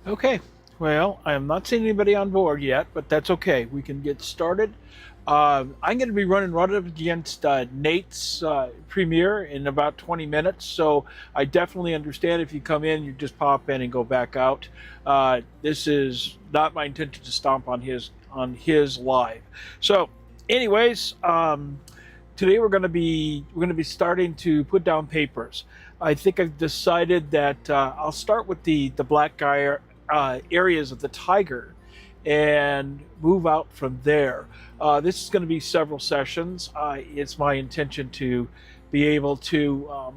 Okay, well, I am not seeing anybody on board yet, but that's okay. We can get started. I'm going to be running right up against Nate's premiere in about 20 minutes, so I definitely understand if you come in, you just pop in and go back out. This is not my intention to stomp on his live. So, anyways, today we're going to be starting to put down papers. I think I've decided that I'll start with the black guy areas of the tiger and move out from there. This is going to be several sessions. It's my intention to be able to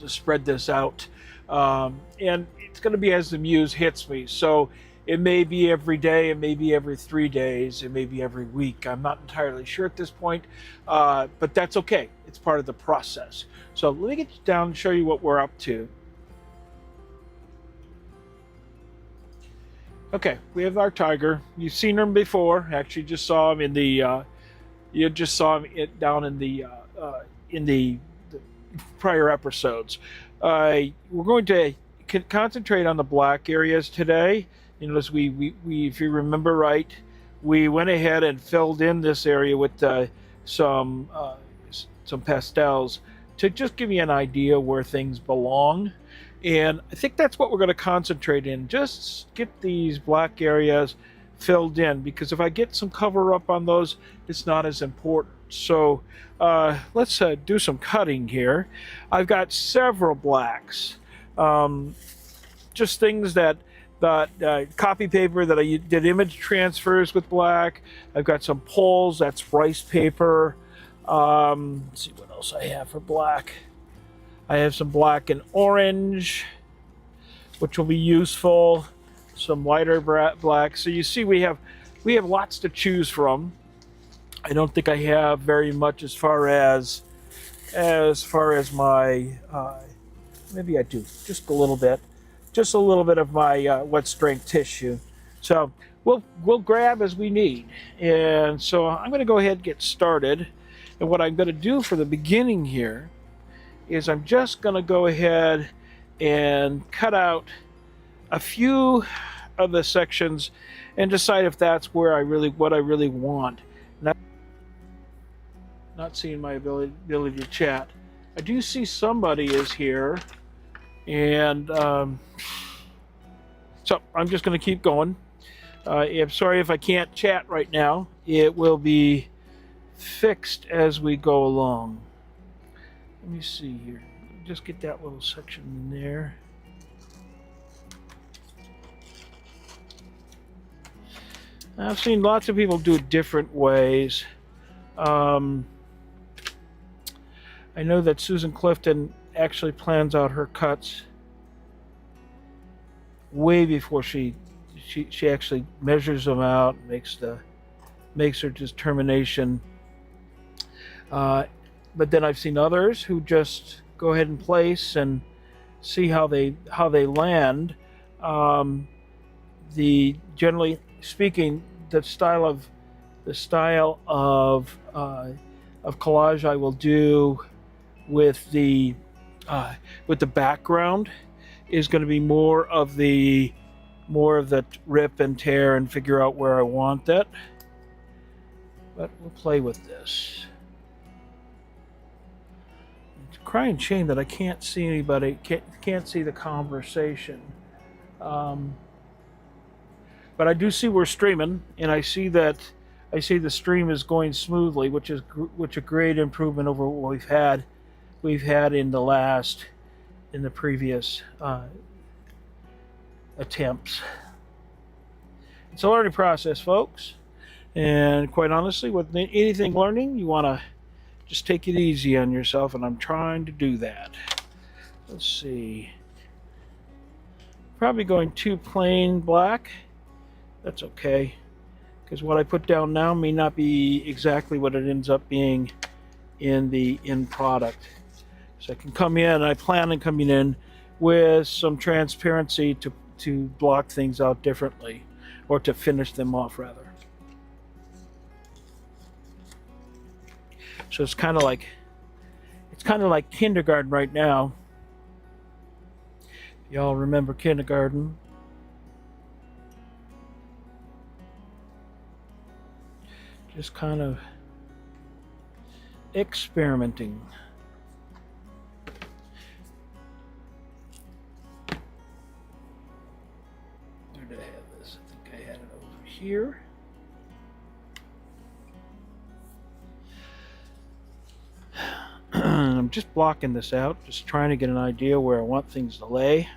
spread this out, and it's going to be as the muse hits me. So it may be every day, it may be every 3 days, it may be every week. I'm not entirely sure at this point, but that's okay. It's part of the process. So let me get you down and show you what we're up to. Okay, we have our tiger. You've seen him before. Actually, just saw him in the. You just saw him down in the prior episodes. We're going to concentrate on the black areas today. You know, as we if you remember right, we went ahead and filled in this area with some pastels to just give you an idea where things belong. And I think that's what we're going to concentrate in. Just get these black areas filled in, because if I get some cover up on those, it's not as important. So let's do some cutting here. I've got several blacks, just things that copy paper that I did image transfers with black. I've got some poles, that's rice paper. Let's see what else I have for black. I have some black and orange, which will be useful. Some lighter black. So you see, we have lots to choose from. I don't think I have very much as far as my maybe I do just a little bit of my wet strength tissue. So we'll grab as we need. And so I'm going to go ahead and get started. And what I'm going to do for the beginning here is I'm just going to go ahead and cut out a few of the sections and decide if that's what I really want. Not seeing my ability to chat. I do see somebody is here, and so I'm just going to keep going. I'm sorry if I can't chat right now. It will be fixed as we go along. Let me see here. Just get that little section in there. I've seen lots of people do it different ways. I know that Susan Clifton actually plans out her cuts way before she actually measures them out, makes her determination. But then I've seen others who just go ahead and place and see how they land. Generally speaking, the style of collage I will do with the background is going to be more of the rip and tear and figure out where I want that. But we'll play with this. It's a crying shame that I can't see anybody, can't see the conversation. But I do see we're streaming, and I see the stream is going smoothly, which is a great improvement over what we've had in the previous attempts. It's a learning process, folks, and quite honestly, with anything learning, you want to just take it easy on yourself, and I'm trying to do that. Let's see. Probably going too plain black. That's okay, because what I put down now may not be exactly what it ends up being in the end product. So I can come in, I plan on coming in with some transparency to block things out differently, or to finish them off rather. So it's kind of like kindergarten right now. Y'all remember kindergarten? Just kind of experimenting. Where did I have this? I think I had it over here. I'm just blocking this out, just trying to get an idea where I want things to lay.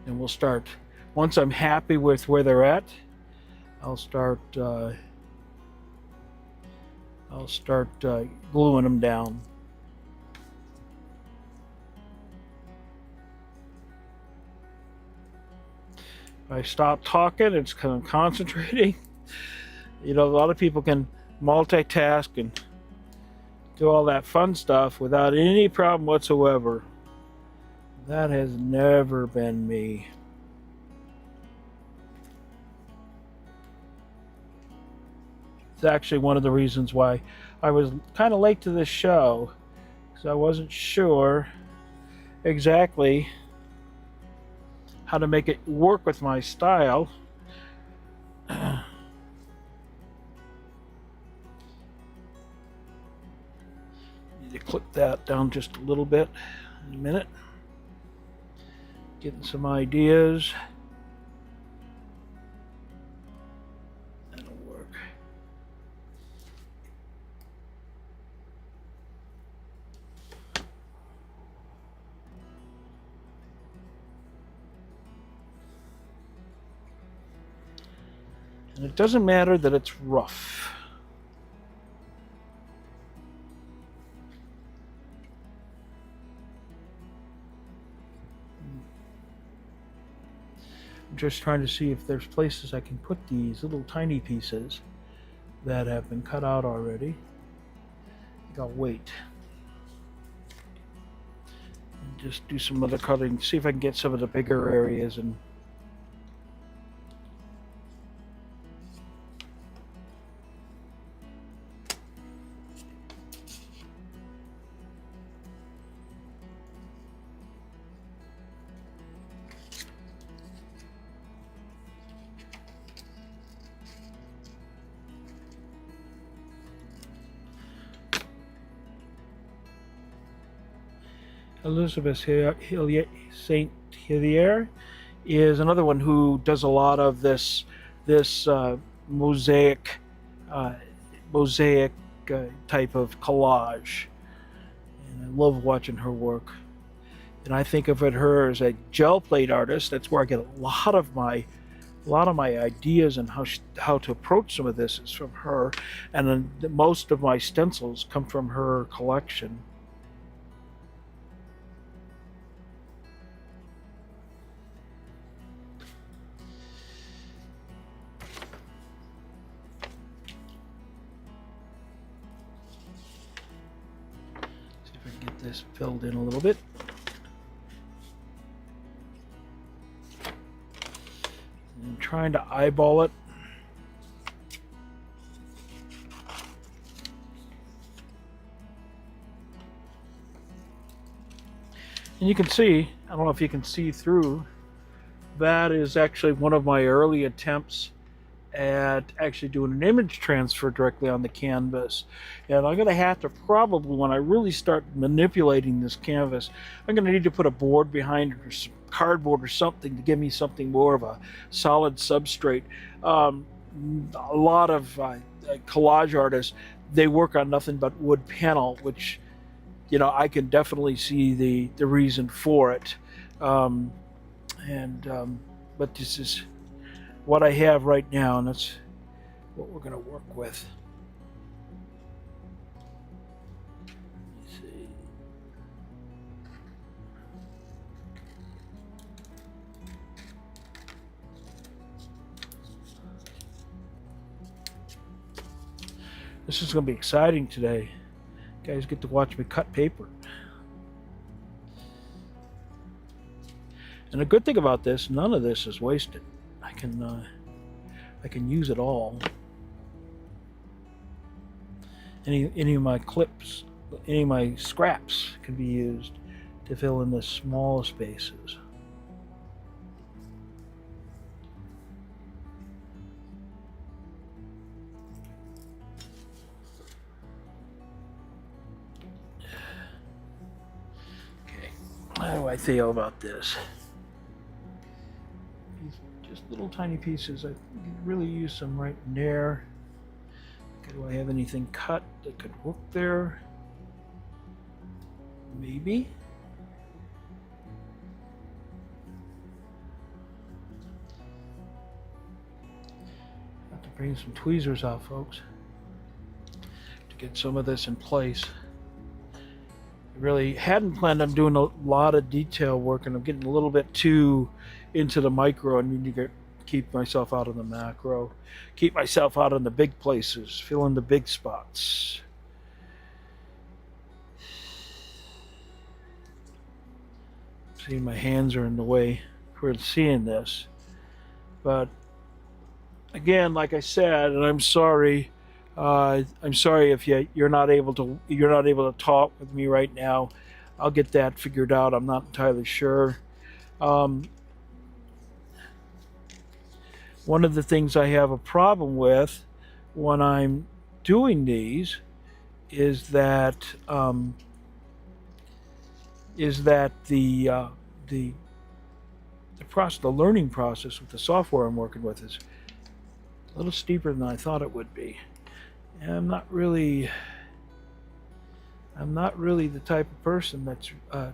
And we'll start, once I'm happy with where they're at, I'll start gluing them down. If I stop talking, it's kind of concentrating. You know, a lot of people can multitask and do all that fun stuff without any problem whatsoever. That has never been me. It's actually one of the reasons why I was kind of late to this show, because I wasn't sure exactly how to make it work with my style. Need to clip that down just a little bit in a minute. Getting some ideas. That'll work. And it doesn't matter that it's rough. I'm just trying to see if there's places I can put these little tiny pieces that have been cut out already. I think I'll wait. And just do some other cutting, see if I can get some of the bigger areas and Elizabeth St. Hilaire is another one who does a lot of this mosaic type of collage, and I love watching her work. And I think of her as a gel plate artist. That's where I get a lot of my ideas and how to approach some of this is from her, and then most of my stencils come from her collection. This filled in a little bit. I'm trying to eyeball it. And you can see, I don't know if you can see through, that is actually one of my early attempts at actually doing an image transfer directly on the canvas. And I'm going to have to probably, when I really start manipulating this canvas, I'm going to need to put a board behind it or some cardboard or something to give me something more of a solid substrate. A lot of collage artists, they work on nothing but wood panel, which, you know, I can definitely see the reason for it. But this is what I have right now, and that's what we're going to work with. Let's see. This is going to be exciting today. You guys get to watch me cut paper. And the good thing about this, none of this is wasted. I can use it all. Any of my clips, any of my scraps can be used to fill in the small spaces. How do I feel about this? These just little tiny pieces. I could really use some right in there. Do I have anything cut that could work there? Maybe. Have to bring some tweezers out, folks, to get some of this in place. I really hadn't planned on doing a lot of detail work, and I'm getting a little bit too into the micro. I need to keep myself out of the macro, keep myself out in the big places, fill in the big spots. See, my hands are in the way for seeing this, but again, like I said, and I'm sorry if you're not able to talk with me right now. I'll get that figured out. I'm not entirely sure. One of the things I have a problem with when I'm doing these is that the learning process with the software I'm working with is a little steeper than I thought it would be. And I'm not really the type of person that's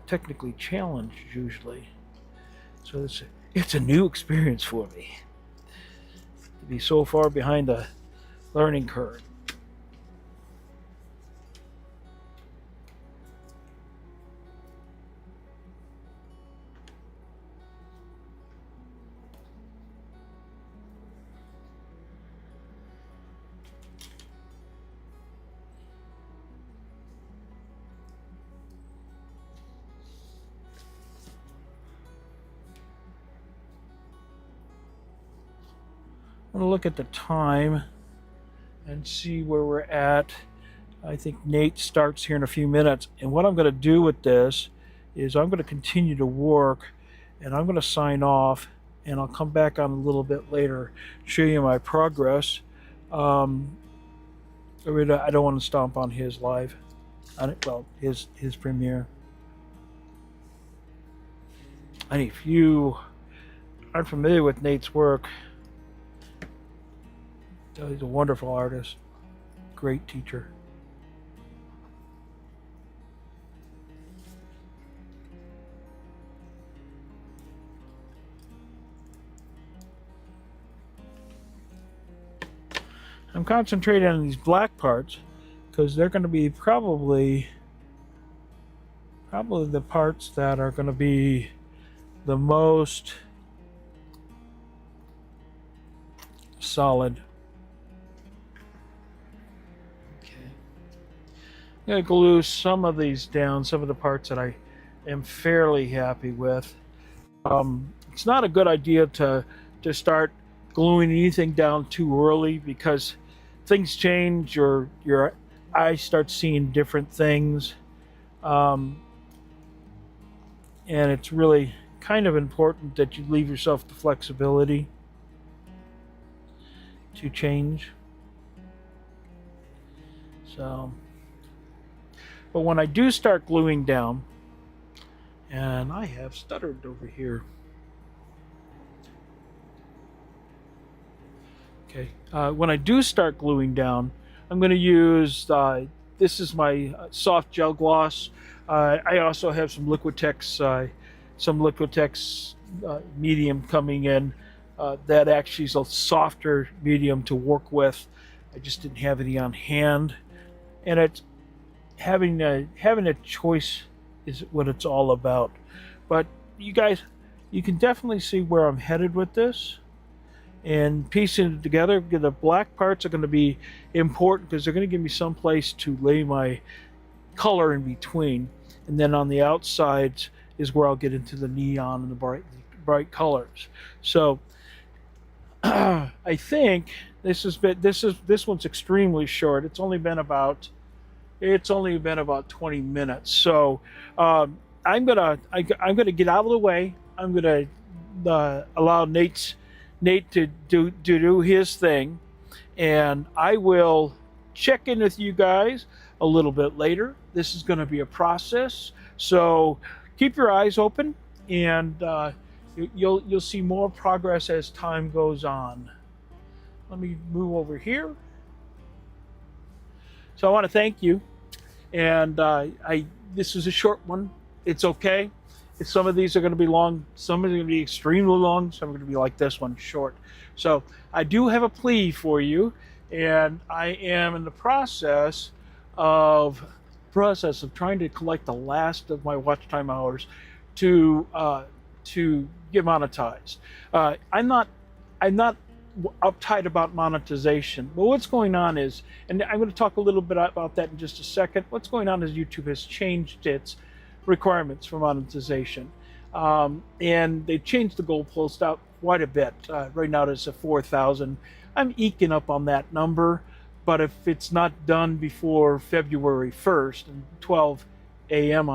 technically challenged usually. So it's a new experience for me to be so far behind the learning curve. I'm going to look at the time and see where we're at. I think Nate starts here in a few minutes. And what I'm going to do with this is I'm going to continue to work, and I'm going to sign off, and I'll come back on a little bit later, show you my progress. I don't want to stomp on his live, his premiere. And if you aren't familiar with Nate's work, he's a wonderful artist, great teacher. I'm concentrating on these black parts because they're going to be probably the parts that are going to be the most solid. I'm going to glue some of these down, some of the parts that I am fairly happy with. It's not a good idea to start gluing anything down too early because things change, your eyes start seeing different things. And it's really kind of important that you leave yourself the flexibility to change. But when I do start gluing down, and I have stuttered over here. Okay, when I do start gluing down, I'm going to use, this is my soft gel gloss. I also have some Liquitex medium coming in. That actually is a softer medium to work with. I just didn't have any on hand. And it's having a choice is what it's all about. But you guys, you can definitely see where I'm headed with this. And piecing it together, the black parts are going to be important because they're going to give me some place to lay my color in between. And then on the outsides is where I'll get into the neon and the bright colors. So I think this one's extremely short. It's only been about 20 minutes. So I'm gonna get out of the way. I'm gonna allow Nate to do his thing, and I will check in with you guys a little bit later. This is going to be a process, so keep your eyes open, and you'll see more progress as time goes on. Let me move over here. So I want to thank you, and this is a short one. It's okay. Some of these are going to be long. Some are going to be extremely long. Some are going to be like this one, short. So I do have a plea for you, and I am in the process of trying to collect the last of my watch time hours to get monetized. I'm not uptight about monetization, but what's going on is, and I'm going to talk a little bit about that in just a second. What's going on is YouTube has changed its requirements for monetization, and they've changed the goalpost out quite a bit. Right now it's a 4,000. I'm eking up on that number, but if it's not done before February 1st and 12 a.m.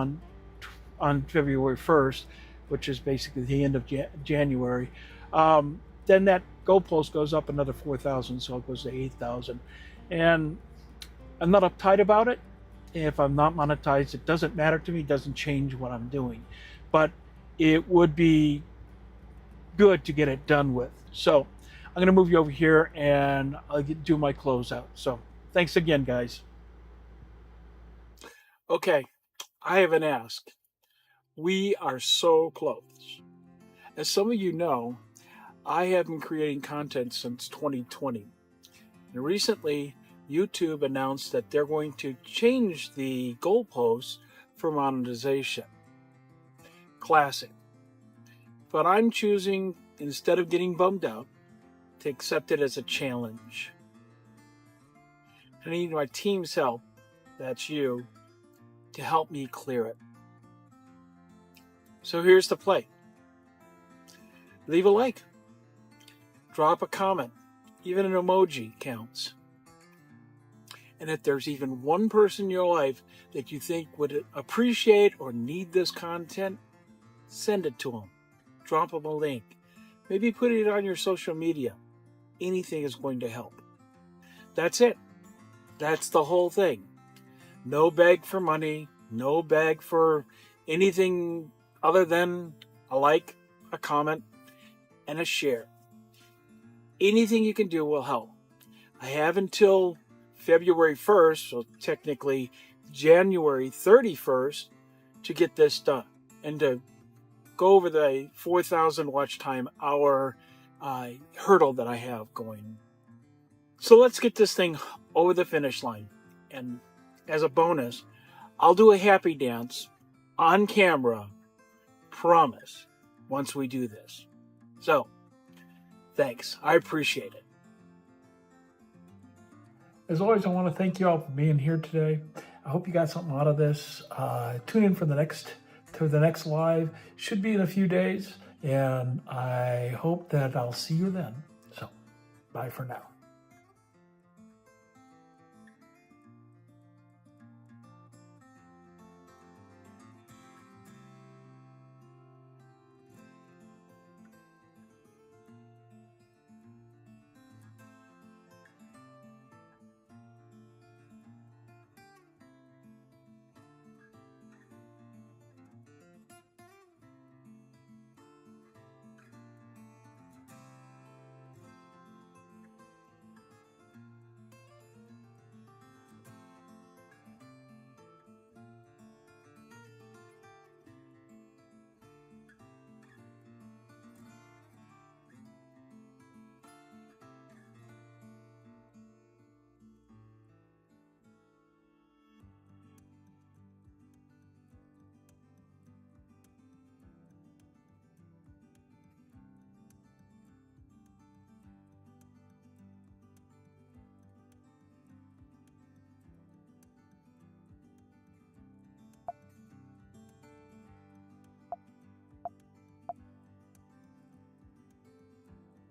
on February 1st, which is basically the end of January, then that goalpost goes up another 4,000, so it goes to 8,000. And I'm not uptight about it. If I'm not monetized, it doesn't matter to me. It doesn't change what I'm doing. But it would be good to get it done with. So I'm going to move you over here, and I'll do my closeout. So thanks again, guys. Okay, I have an ask. We are so close. As some of you know, I have been creating content since 2020. And recently, YouTube announced that they're going to change the goalposts for monetization. Classic. But I'm choosing, instead of getting bummed out, to accept it as a challenge. I need my team's help, that's you, to help me clear it. So here's the play. Leave a like. Drop a comment. Even an emoji counts. And if there's even one person in your life that you think would appreciate or need this content, send it to them. Drop them a link. Maybe put it on your social media. Anything is going to help. That's it. That's the whole thing. No beg for money. No beg for anything other than a like, a comment, and a share. Anything you can do will help. I have until February 1st, so technically January 31st, to get this done and to go over the 4,000 watch time hour hurdle that I have going. So let's get this thing over the finish line. And as a bonus, I'll do a happy dance on camera, promise, once we do this. So, thanks. I appreciate it. As always, I want to thank you all for being here today. I hope you got something out of this. Tune in for the next live. Should be in a few days, and I hope that I'll see you then. So, bye for now.